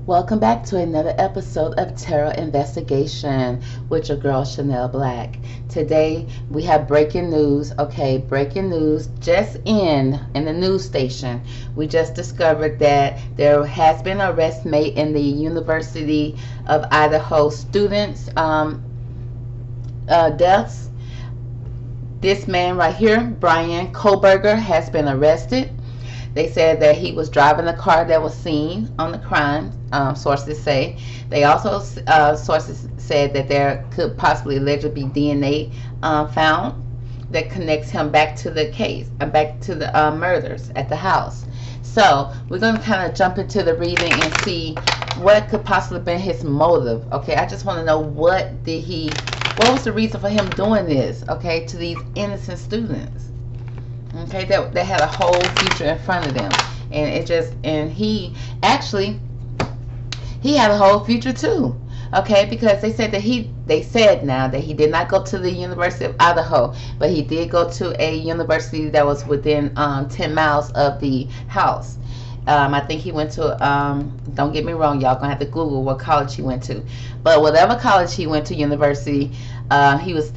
Welcome back to another episode of Tarot Investigation with your girl Shannel Black. Today we have breaking news. Okay, breaking news just in the news station. We just discovered that there has been an arrest made in the University of Idaho students' deaths. This man right here, Bryan Kohberger, has been arrested. They said that he was driving the car that was seen on the crime, sources say. They also, sources said that there could possibly allegedly be DNA found that connects him back to the case, back to the murders at the house. So we're going to kind of jump into the reading and see what could possibly have been his motive. Okay, I just want to know what was the reason for him doing this, okay, to these innocent students. Okay, that had a whole future in front of them, and he had a whole future too. Okay, because they said now that he did not go to the University of Idaho, but he did go to a university that was within 10 miles of the house. I think he went to, don't get me wrong, y'all gonna have to Google what college he went to, but whatever college he went to, university, he was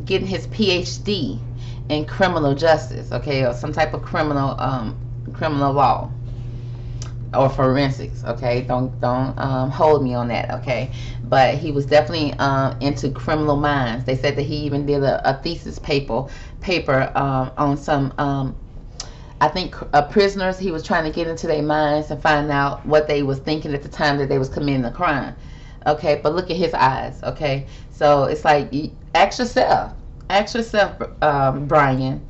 getting his PhD in criminal justice, okay, or some type of criminal law or forensics, okay. Don't hold me on that, okay. But he was definitely into criminal minds. They said that he even did a thesis paper on some I think prisoners. He was trying to get into their minds and find out what they was thinking at the time that they was committing the crime. Okay, but look at his eyes, okay. So it's like, ask yourself, Bryan.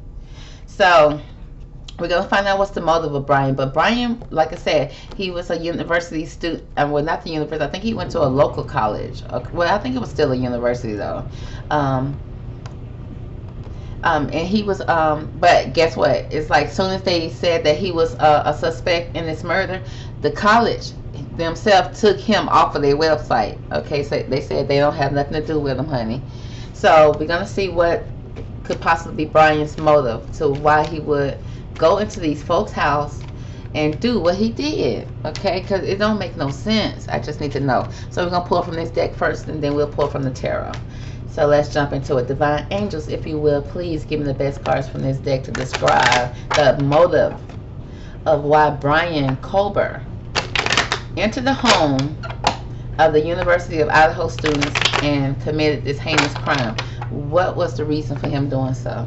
So we're gonna find out what's the motive of Bryan. But Bryan, like I said, he was a university student. Well, not the university. I think he went to a local college. Well, I think it was still a university though. And he was. But guess what? It's like soon as they said that he was a suspect in this murder, the college themselves took him off of their website. Okay, so they said they don't have nothing to do with him, honey. So we're gonna see what could possibly be Bryan's motive to why he would go into these folks' house and do what he did. Okay, because it don't make no sense. I just need to know. So we're gonna pull from this deck first, and then we'll pull from the tarot. So let's jump into it. Divine angels, if you will, please give me the best cards from this deck to describe the motive of why Bryan Kohberger entered the home of the University of Idaho students and committed this heinous crime. What was the reason for him doing so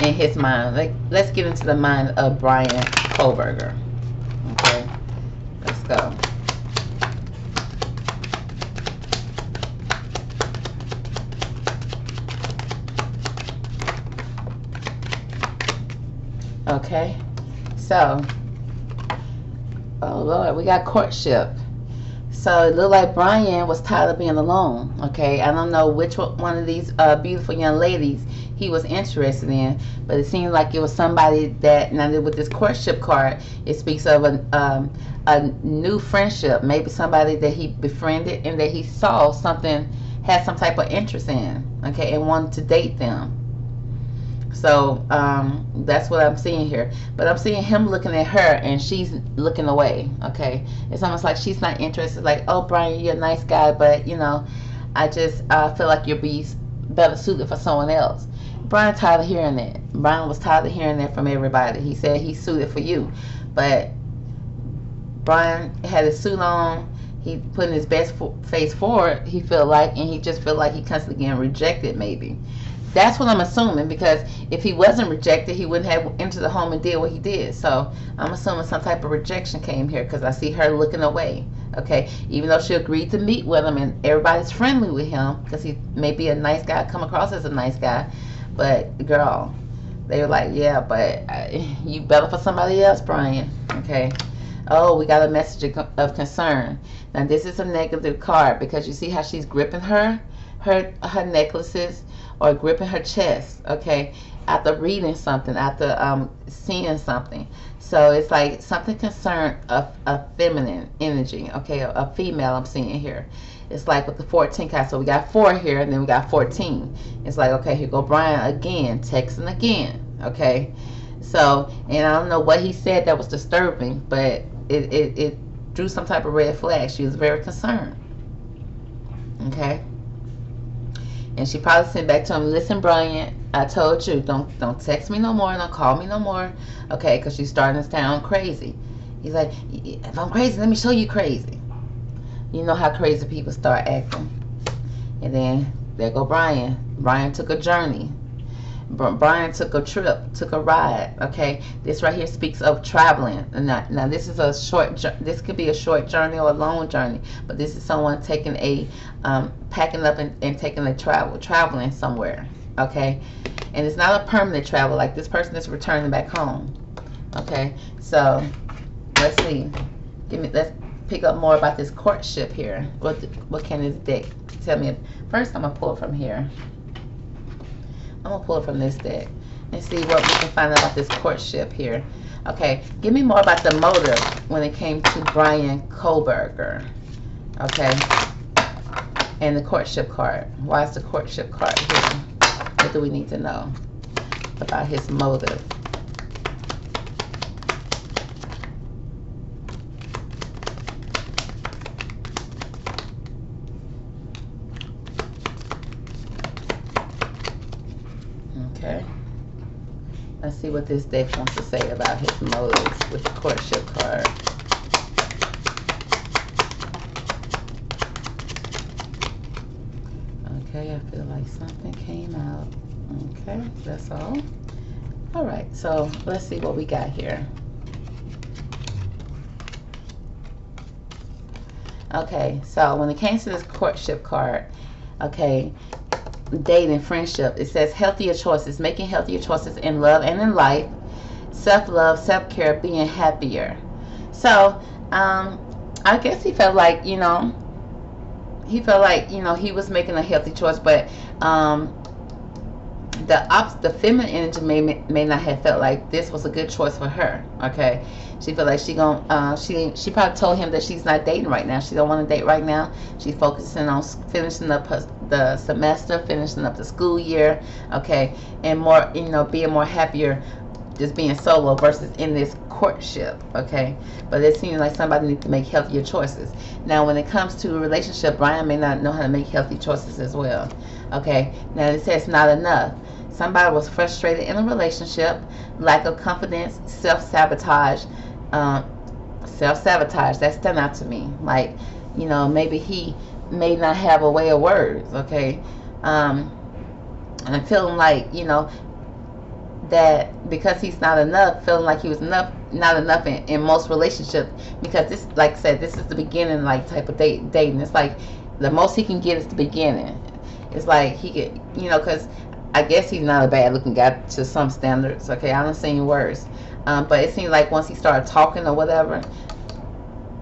in his mind? Let's get into the mind of Bryan Kohberger. Okay, let's go. Okay, so, oh Lord, we got courtship. So it looked like Bryan was tired of being alone. Okay, I don't know which one of these beautiful young ladies he was interested in, but it seemed like it was somebody that, now with this courtship card, it speaks of a new friendship, maybe somebody that he befriended and that he saw something, had some type of interest in, okay, and wanted to date them. So that's what I'm seeing here. But I'm seeing him looking at her and she's looking away. Okay, it's almost like she's not interested. Like, oh, Bryan, you're a nice guy, but you know, I just feel like you'll be better suited for someone else. Bryan tired of hearing that. Bryan was tired of hearing that from everybody. He said he's suited for you, but Bryan had his suit on. He putting his best face forward. He felt like, and he just felt like he constantly getting rejected. Maybe. That's what I'm assuming, because if he wasn't rejected, he wouldn't have entered the home and did what he did. So I'm assuming some type of rejection came here, because I see her looking away. Okay, even though she agreed to meet with him and everybody's friendly with him, because he may be a nice guy, come across as a nice guy, but girl, they were like, yeah, but you better for somebody else, Bryan. Okay. Oh, we got a message of concern. Now this is a negative card, because you see how she's gripping her necklaces, or gripping her chest, okay, after reading something, after seeing something. So it's like something concerned a feminine energy, okay, a female I'm seeing here. It's like with the 14 card, so we got 4 here, and then we got 14. It's like, okay, here go Bryan again, texting again, okay. So, and I don't know what he said that was disturbing, but it drew some type of red flag. She was very concerned. Okay. And she probably sent back to him, listen, Bryan, I told you, don't text me no more, don't call me no more. Okay, because she's starting to sound crazy. He's like, if I'm crazy, let me show you crazy. You know how crazy people start acting. And then there go Bryan. Bryan took a journey. Bryan took a trip, took a ride. Okay, this right here speaks of traveling. Now this is a short. This could be a short journey or a long journey, but this is someone taking a packing up and taking a traveling somewhere. Okay, and it's not a permanent travel. Like this person is returning back home. Okay, so let's see. Let's pick up more about this courtship here. What can this deck tell me? First, I'm gonna pull from here. I'm going to pull it from this deck and see what we can find out about this courtship here. Okay, give me more about the motive when it came to Bryan Kohberger. Okay, and the courtship card. Why is the courtship card here? What do we need to know about his motive? Okay, let's see what this deck wants to say about his motives with the courtship card. Okay, I feel like something came out. Okay, that's all. All right, so let's see what we got here. Okay, so when it came to this courtship card, okay, dating, friendship, it says healthier choices, making healthier choices in love and in life, self-love, self-care, being happier. So I guess he felt like, you know, he was making a healthy choice, but the feminine energy may not have felt like this was a good choice for her. Okay, she felt like she probably told him that she's not dating right now. She don't want to date right now. She's focusing on finishing up the semester, finishing up the school year. Okay, and more, you know, being more happier just being solo versus in this courtship. Okay, but it seems like somebody needs to make healthier choices. Now when it comes to a relationship, Bryan may not know how to make healthy choices as well. Okay, now it says not enough. Somebody was frustrated in a relationship, lack of confidence, self-sabotage. Self-sabotage, that stand out to me. Like, you know, maybe he may not have a way of words. Okay, and I'm feeling like, you know, that because he's not enough, feeling like he was not enough in most relationships, because this, like I said, this is the beginning, like, type of dating. It's like the most he can get is the beginning. It's like he could, you know, because I guess he's not a bad looking guy to some standards. Okay, I done seen worse, but it seems like once he started talking or whatever,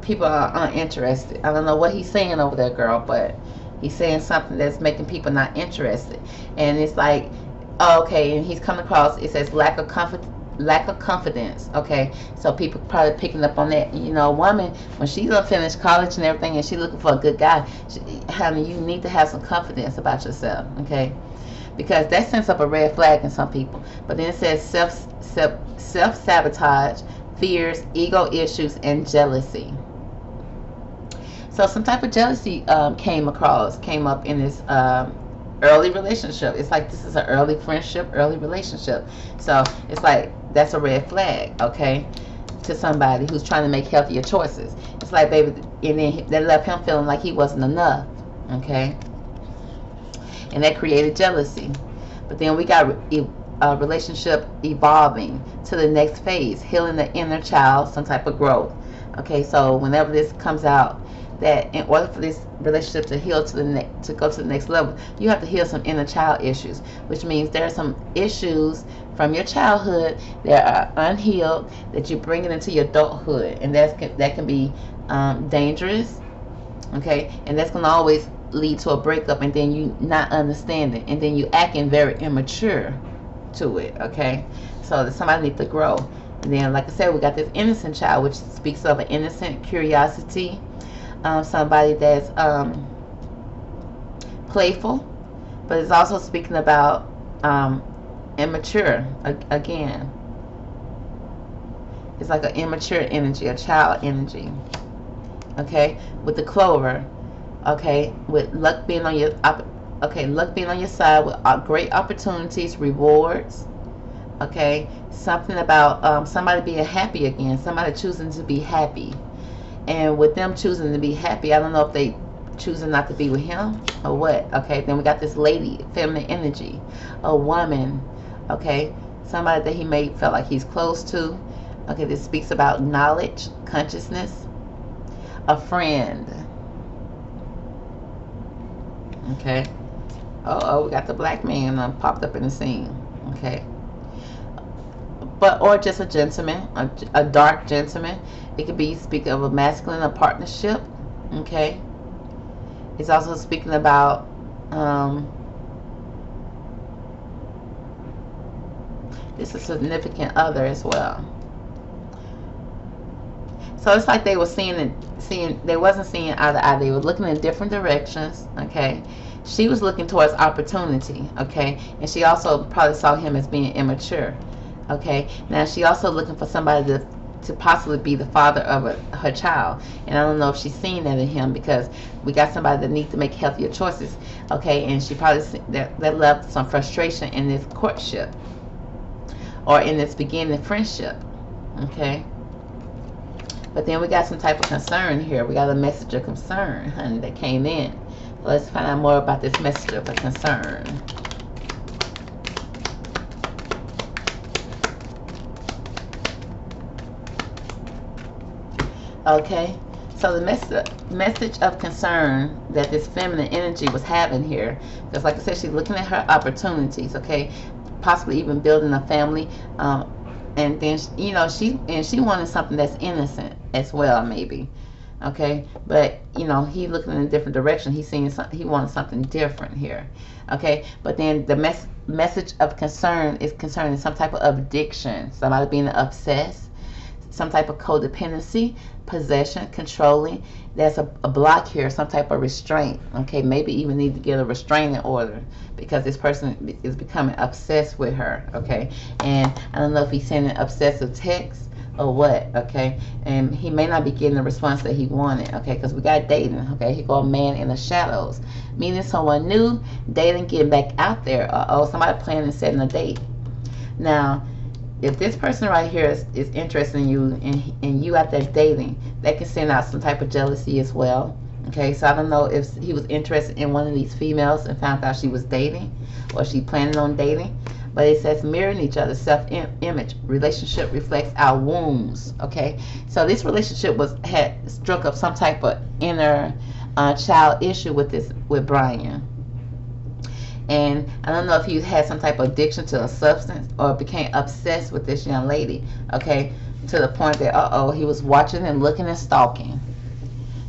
people are uninterested. I don't know what he's saying over there, girl, but he's saying something that's making people not interested. And it's like, oh, okay, and he's coming across, it says lack of confidence. Okay, so people probably picking up on that. You know, a woman, when she's gonna finish college and everything and she's looking for a good guy, honey, you need to have some confidence about yourself. Okay, because that sends up a red flag in some people. But then it says self-sabotage, fears, ego issues, and jealousy. So some type of jealousy came up in this early relationship. It's like this is an early friendship, early relationship. So it's like that's a red flag, okay, to somebody who's trying to make healthier choices. It's like, baby, and then that left him feeling like he wasn't enough, okay, and that created jealousy. But then we got a relationship evolving to the next phase, healing the inner child, some type of growth. Okay, so whenever this comes out, that in order for this relationship to heal to go to the next level, you have to heal some inner child issues, which means there are some issues from your childhood that are unhealed that you bring it into your adulthood, and that can be dangerous. Okay, and that's going to always lead to a breakup, and then you not understanding, and then you acting very immature to it. Okay, so that somebody needs to grow. And then, like I said, we got this innocent child, which speaks of an innocent curiosity. Somebody that's playful, but it's also speaking about immature. Again, it's like an immature energy, a child energy. Okay, with the clover. Okay, with luck being on your luck being on your side with great opportunities, rewards. Okay, something about somebody being happy again, somebody choosing to be happy, and with them choosing to be happy, I don't know if they choosing not to be with him or what. Okay, then we got this lady, feminine energy, a woman. Okay, somebody that he may felt like he's close to. Okay, this speaks about knowledge, consciousness, a friend. Okay. Oh, we got the black man popped up in the scene. Okay. But or just a gentleman, a dark gentleman. It could be speaking of a masculine, a partnership. Okay. It's also speaking about this is a significant other as well. So it's like they were they wasn't seeing eye to eye. They were looking in different directions. Okay. She was looking towards opportunity. Okay. And she also probably saw him as being immature. Okay. Now she also looking for somebody to possibly be the father of her child. And I don't know if she's seen that in him, because we got somebody that needs to make healthier choices. Okay. And she probably that left some frustration in this courtship or in this beginning friendship. Okay. But then we got some type of concern here. We got a message of concern, honey, that came in. Let's find out more about this message of a concern. Okay, so the message of concern that this feminine energy was having here, because like I said, she's looking at her opportunities. Okay, possibly even building a family. And then she wanted something that's innocent as well, maybe. Okay, but he looking in a different direction. He's seeing something. He wanted something different here. Okay, but then the message of concern is concerning some type of addiction, somebody being obsessed, some type of codependency, possession, controlling. There's a block here, some type of restraint. Okay, maybe even need to get a restraining order because this person is becoming obsessed with her. Okay, and I don't know if he's sending obsessive texts or what. Okay, and he may not be getting the response that he wanted. Okay, because we got dating. Okay, he got a man in the shadows, meaning someone new, dating, getting back out there. Somebody planning and setting a date. Now, if this person right here is interested in you and you out there dating, that can send out some type of jealousy as well. Okay, so I don't know if he was interested in one of these females and found out she was dating or she planning on dating. But it says mirroring each other, self-image. Relationship reflects our wounds. Okay, so this relationship had struck up some type of inner child issue with Bryan. And I don't know if he had some type of addiction to a substance or became obsessed with this young lady. Okay, to the point that he was watching and looking and stalking,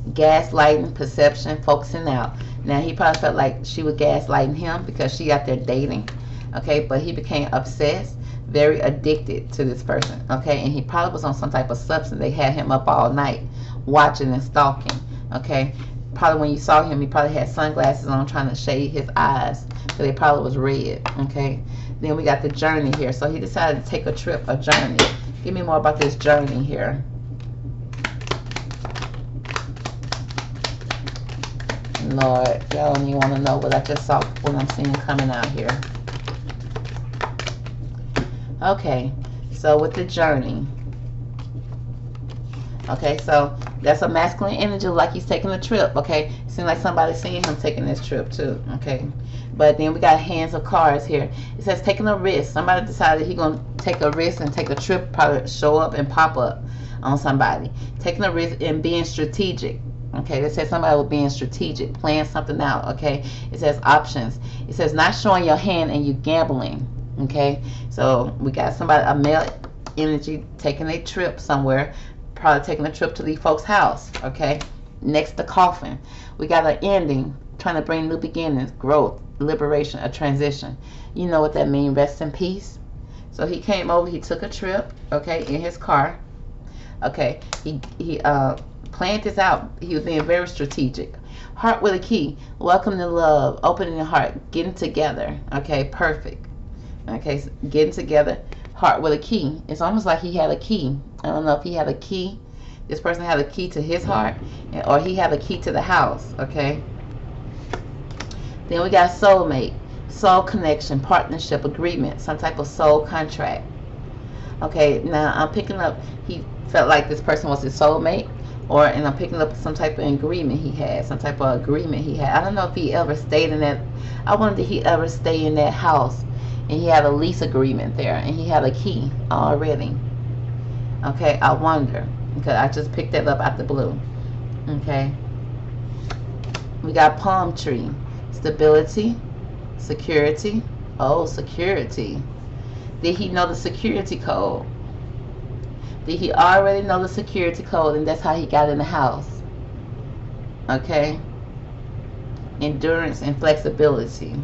gaslighting, perception, focusing out. Now he probably felt like she was gaslighting him because she out there dating. Okay, but he became obsessed, very addicted to this person. Okay, and he probably was on some type of substance. They had him up all night watching and stalking. Okay, probably when you saw him, he probably had sunglasses on trying to shade his eyes, so they probably was red. Okay, then we got the journey here. So he decided to take a trip, a journey. Give me more about this journey here. Lord, y'all don't even want to know what I just saw, what I'm seeing coming out here. Okay, so with the journey. Okay, so that's a masculine energy, like he's taking a trip. Okay, seems like somebody's seeing him taking this trip too. Okay, but then we got hands of cards here. It says taking a risk. Somebody decided he's gonna take a risk and take a trip, probably show up and pop up on somebody. Taking a risk and being strategic. Okay, it says somebody was being strategic, playing something out. Okay, it says options. It says not showing your hand and you gambling. Okay, so we got somebody, a male energy, taking a trip somewhere, probably taking a trip to these folks' house. Okay, next the coffin, we got an ending, trying to bring new beginnings, growth, liberation, a transition. You know what that means, rest in peace. So he came over, he took a trip, okay, in his car. Okay, he planned this out. He was being very strategic. Heart with a key, welcome to love, opening the heart, getting together. Okay, perfect. Okay, so getting together, heart with a key. It's almost like he had a key. I don't know if he had a key This person had a key to his heart, or he had a key to the house, okay? Then we got soulmate, soul connection, partnership, agreement, some type of soul contract. Okay, now I'm picking up, he felt like this person was his soulmate, and I'm picking up some type of agreement he had, some type of agreement he had. I don't know if he ever stayed in that, I wonder if he ever stayed in that house, and he had a lease agreement there, and he had a key already. Okay, I wonder, because I just picked that up out the blue. Okay, we got palm tree, stability, security. Oh, security. Did he know the security code? Did he already know the security code, and that's how he got in the house? Okay. Endurance and flexibility.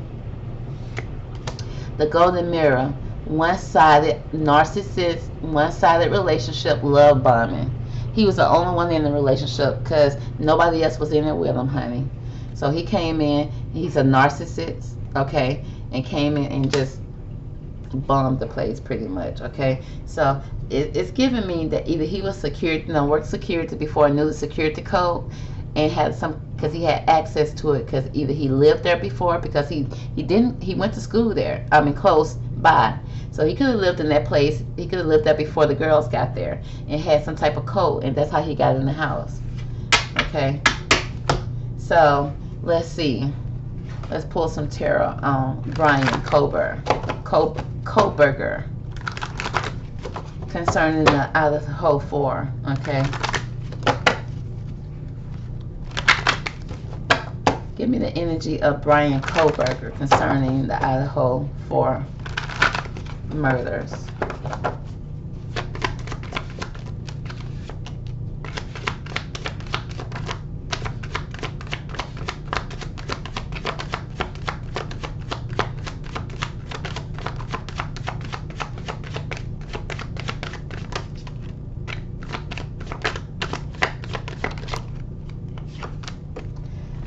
The golden mirror. One-sided narcissist, one-sided relationship, love bombing. He was the only one in the relationship because nobody else was in it with him, honey. So he came in, he's a narcissist, okay, and came in and just bombed the place pretty much, okay? So it's giving me that either he was security, worked security before, knew the security code, and had some, because he had access to it, because either he lived there before, because he went to school there, close by. So he could have lived in that place, he could have lived there before the girls got there, and had some type of code, and that's how he got in the house, okay? So let's see, let's pull some tarot on Bryan Kohberger concerning the Idaho 4, okay? Give me the energy of Bryan Kohberger concerning the Idaho 4 murders.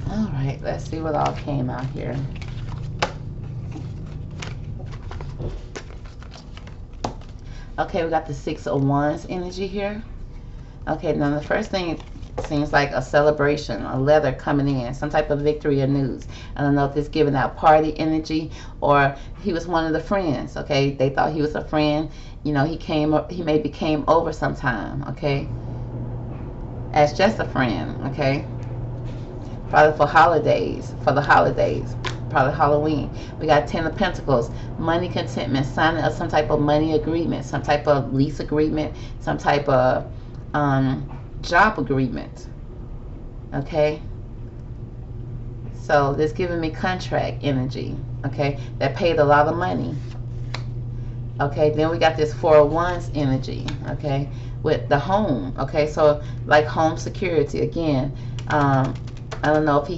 Alright, let's see what all came out here. Okay, we got the Six of Wands energy here. Okay, now the first thing seems like a celebration, a letter coming in, some type of victory or news. I don't know if it's giving out party energy, or he was one of the friends, okay? They thought he was a friend. He maybe came over sometime, okay? As just a friend, okay? Probably for the holidays. Probably Halloween. We got 10 of Pentacles, money, contentment, signing of some type of money agreement, some type of lease agreement, some type of job agreement, okay? So this giving me contract energy, okay, that paid a lot of money. Okay, then we got this Four of Wands energy, okay, with the home, okay? So like home security again. I don't know if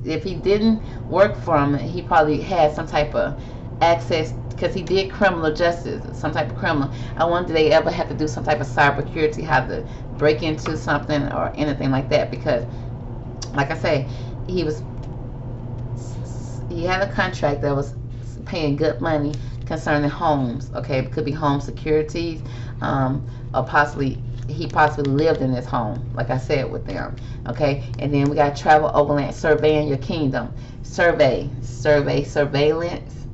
if he didn't work for him, he probably had some type of access, because he did criminal justice, some type of criminal. I wonder, did they ever have to do some type of cybersecurity, how to break into something or anything like that? Because, like I say, he had a contract that was paying good money concerning homes. Okay, it could be home securities, or possibly he possibly lived in his home, like I said, with them. Okay, and then we got travel overland, surveying your kingdom, surveillance.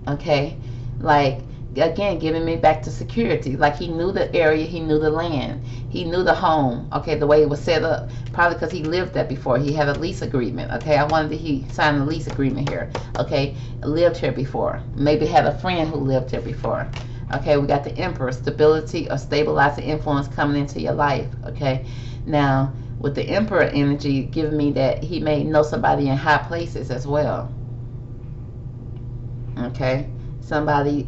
Okay, like again, giving me back to security. Like he knew the area, he knew the land, he knew the home. Okay, the way it was set up, probably because he lived there before. He had a lease agreement. Okay, I wondered if he signed a lease agreement here. Okay, lived here before, maybe had a friend who lived here before. Okay, we got the Emperor, stability or stabilizing influence coming into your life. Okay, now with the Emperor energy giving me that he may know somebody in high places as well. Okay, somebody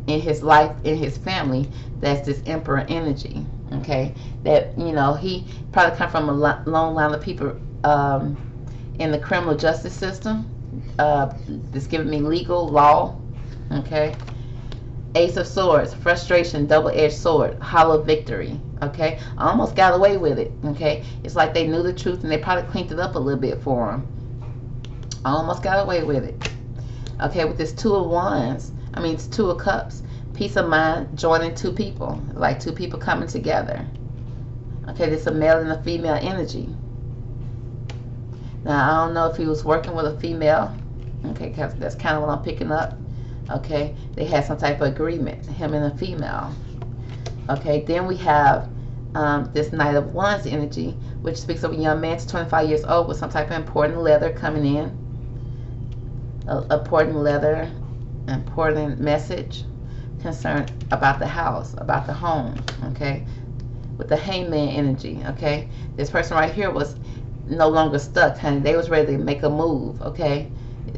in his life, in his family, that's this Emperor energy. Okay, that he probably come from a long line of people in the criminal justice system. That's giving me legal law. Okay, Ace of Swords, frustration, double-edged sword, hollow victory. Okay, I almost got away with it. Okay, it's like they knew the truth and they probably cleaned it up a little bit for him. I almost got away with it. Okay, with this Two of Wands, it's Two of Cups. Peace of mind joining two people, like two people coming together. Okay, this is a male and a female energy. Now, I don't know if he was working with a female. Okay, because that's kind of what I'm picking up. Okay, they had some type of agreement, him and a female. Okay, then we have this Knight of Wands energy, which speaks of a young man to 25 years old with some type of important letter coming in. Important letter, important message concerned about the house, about the home. Okay, with the Hangman energy. Okay, this person right here was no longer stuck, honey. They was ready to make a move. Okay,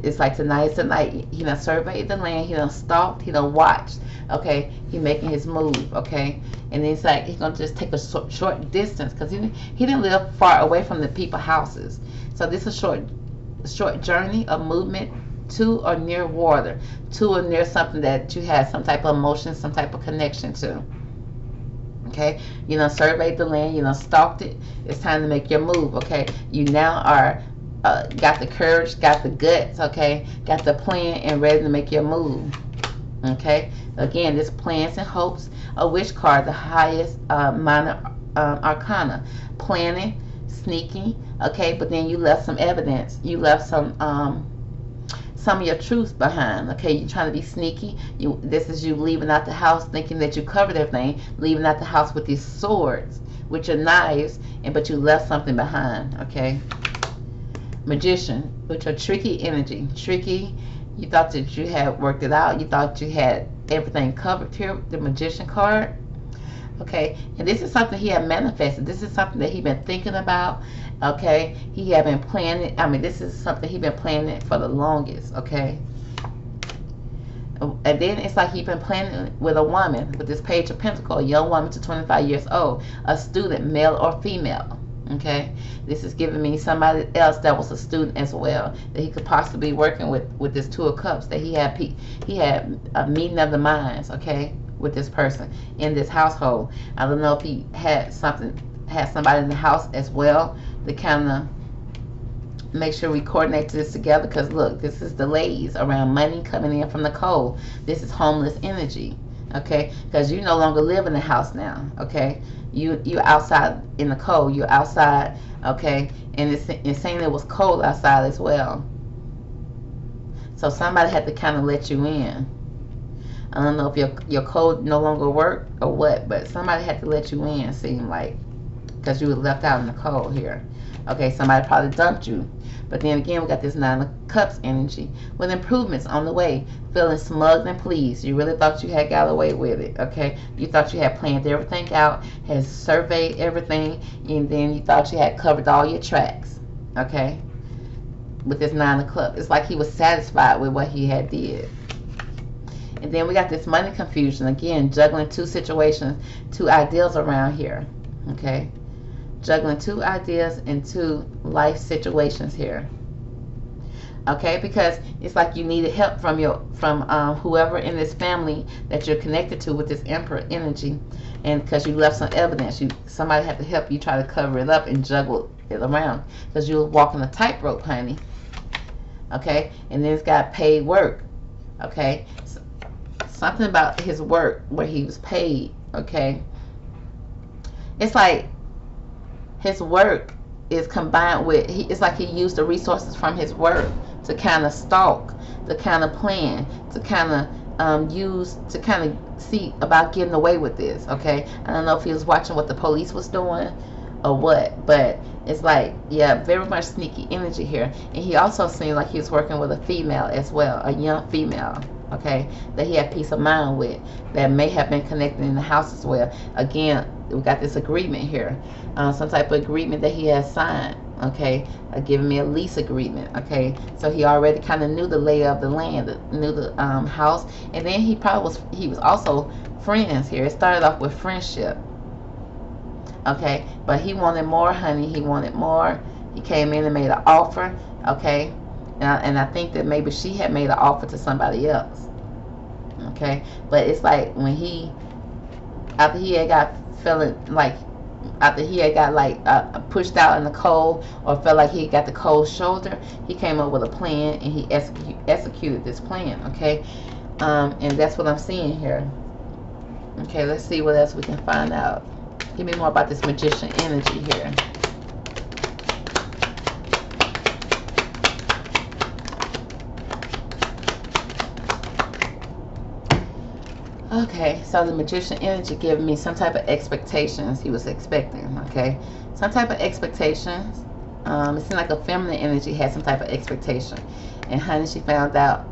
it's like tonight's the night. He done surveyed the land. He done stalked. He done watched. Okay, he making his move. Okay, and it's like he's gonna just take a short distance because he didn't live far away from the people houses. So this is a short journey of movement to or near water, to or near something that you had some type of emotion, some type of connection to. Okay, you know, surveyed the land, you know, stalked it. It's time to make your move. Okay, you now are got the courage, got the guts. Okay, got the plan and ready to make your move. Okay, again, this plans and hopes. A wish card, the highest minor arcana. Planning, sneaking. Okay, but then you left some evidence. You left some of your truths behind. Okay, you're trying to be sneaky. This is you leaving out the house thinking that you covered everything, leaving out the house with these swords, with your knives, but you left something behind. Okay, Magician, which are tricky energy. Tricky, you thought that you had worked it out, you thought you had everything covered here, the Magician card. Okay, and this is something he had manifested. This is something that he been thinking about. Okay, he had been planning. I mean, this is something he been planning for the longest. Okay, and then it's like he been planning with a woman, with this Page of Pentacles, a young woman to 25 years old, a student, male or female. Okay, this is giving me somebody else that was a student as well, that he could possibly be working with this Two of Cups, that he had a meeting of the minds. Okay, with this person in this household. I don't know if he had somebody in the house as well to kind of make sure we coordinate this together, because look, this is delays around money coming in from the cold. This is homeless energy. Okay, because you no longer live in the house now. Okay, you're outside in the cold. You're outside. Okay, and it's saying it was cold outside as well, so somebody had to kind of let you in. I don't know if your code no longer worked or what, but somebody had to let you in, seemed like, because you were left out in the cold here. Okay, somebody probably dumped you. But then again, we got this Nine of Cups energy with improvements on the way, feeling smug and pleased. You really thought you had got away with it. Okay, you thought you had planned everything out, had surveyed everything, and then you thought you had covered all your tracks. Okay, with this Nine of Cups, it's like he was satisfied with what he had did. And then we got this money confusion. Again, juggling two situations, two ideals around here. Okay, juggling two ideas and two life situations here. Okay, because it's like you needed help from whoever in this family that you're connected to with this Emperor energy, and because you left some evidence, somebody had to help you try to cover it up and juggle it around, because you were walking a tightrope, honey. Okay, and then it's got paid work. Okay, something about his work where he was paid. Okay, it's like his work is combined with, it's like he used the resources from his work to kind of stalk, to kind of plan, to kind of use, to kind of see about getting away with this. Okay, I don't know if he was watching what the police was doing or what, but it's like, yeah, very much sneaky energy here. And he also seemed like he was working with a female as well, a young female. Okay, that he had peace of mind with, that may have been connected in the house as well. Again, we got this agreement here, some type of agreement that he has signed. Okay, giving me a lease agreement. Okay, so he already kind of knew the lay of the land, knew the house, and then he was also friends here. It started off with friendship. Okay, but he wanted more, honey. He wanted more. He came in and made an offer. Okay, and I think that maybe she had made an offer to somebody else. Okay, but it's like when after he had got pushed out in the cold, or felt like he got the cold shoulder, he came up with a plan and he executed this plan. Okay, and that's what I'm seeing here. Okay, let's see what else we can find out. Give me more about this magician energy here. Okay, so the magician energy giving me some type of expectations he was expecting. Okay, some type of expectations. It seemed like a feminine energy had some type of expectation, and honey, she found out.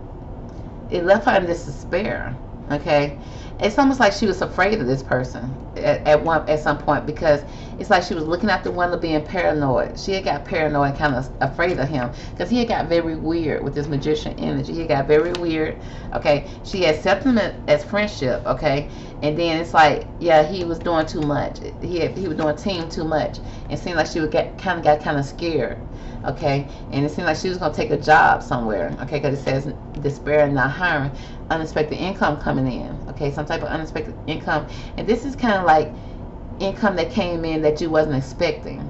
It left her in this despair. Okay, it's almost like she was afraid of this person at some point, because it's like she was looking out the window being paranoid. She had got paranoid and kind of afraid of him, because he had got very weird with this magician energy. He got very weird. Okay, she accepted him as friendship. Okay, and then it's like, yeah, he was doing too much. He was doing team too much. It seemed like she would got kind of scared. Okay, and it seemed like she was going to take a job somewhere. Okay, because it says despair and not hiring, unexpected income coming in. Okay, some type of unexpected income, and this is kind of like income that came in that you wasn't expecting.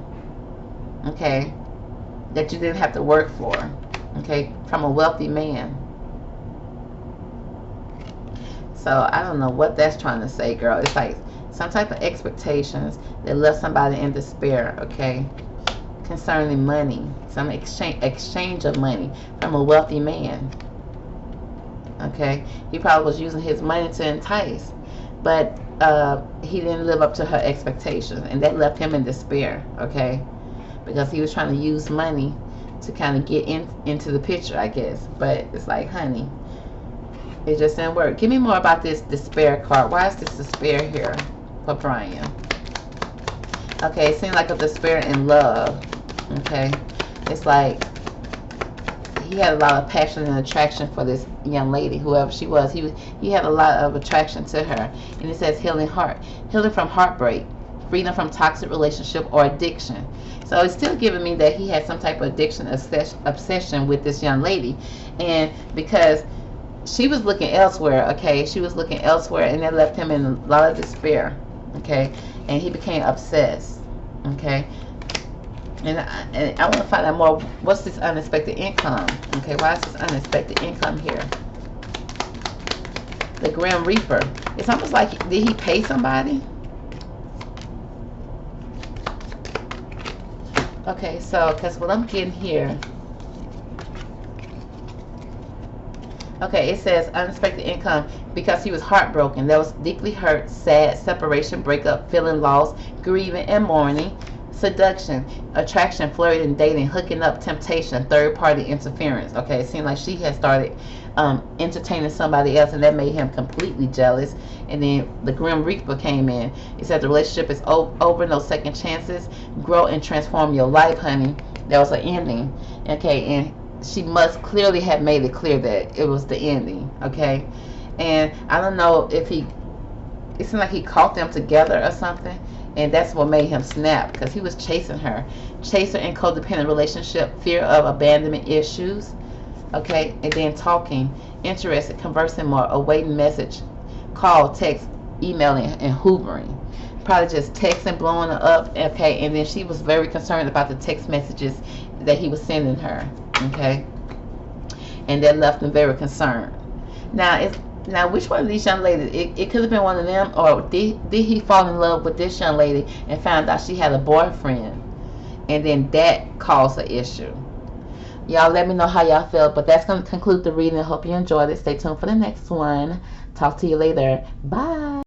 Okay, that you didn't have to work for. Okay, from a wealthy man. So I don't know what that's trying to say, girl. It's like some type of expectations that left somebody in despair. Okay, concerning money, some exchange of money from a wealthy man. Okay, he probably was using his money to entice, but he didn't live up to her expectations, and that left him in despair. Okay, because he was trying to use money to kind of get into the picture, I guess. But it's like, honey, it just didn't work. Give me more about this despair card. Why is this despair here for Bryan? Okay, it seems like a despair in love. Okay, it's like he had a lot of passion and attraction for this young lady, whoever she was. He had a lot of attraction to her, and it says healing from heartbreak, freedom from toxic relationship or addiction. So it's still giving me that he had some type of addiction, obsession with this young lady, and because she was looking elsewhere. Okay, she was looking elsewhere, and that left him in a lot of despair. Okay, and he became obsessed. Okay. And I want to find out more. What's this unexpected income? Okay, why is this unexpected income here? The Grim Reaper. It's almost like, did he pay somebody? Okay, so, because what I'm getting here. Okay, it says unexpected income because he was heartbroken. That was deeply hurt, sad, separation, breakup, feeling lost, grieving, and mourning. Seduction, attraction, flirting, dating, hooking up, temptation, third-party interference. Okay, it seemed like she had started entertaining somebody else, and that made him completely jealous. And then the Grim Reaper came in. It said the relationship is over, no second chances. Grow and transform your life, honey. That was an ending. Okay, and she must clearly have made it clear that it was the ending. Okay, and I don't know if it seemed like he caught them together or something. And that's what made him snap, because he was chasing her. Chaser in codependent relationship, fear of abandonment issues. Okay, and then talking, interested, conversing more, awaiting message, call, text, emailing, and hoovering. Probably just texting, blowing her up. Okay, and then she was very concerned about the text messages that he was sending her. Okay, and that left him very concerned. Now, which one of these young ladies? It could have been one of them, or did he fall in love with this young lady and found out she had a boyfriend, and then that caused the issue? Y'all let me know how y'all feel, but that's going to conclude the reading. I hope you enjoyed it. Stay tuned for the next one. Talk to you later. Bye.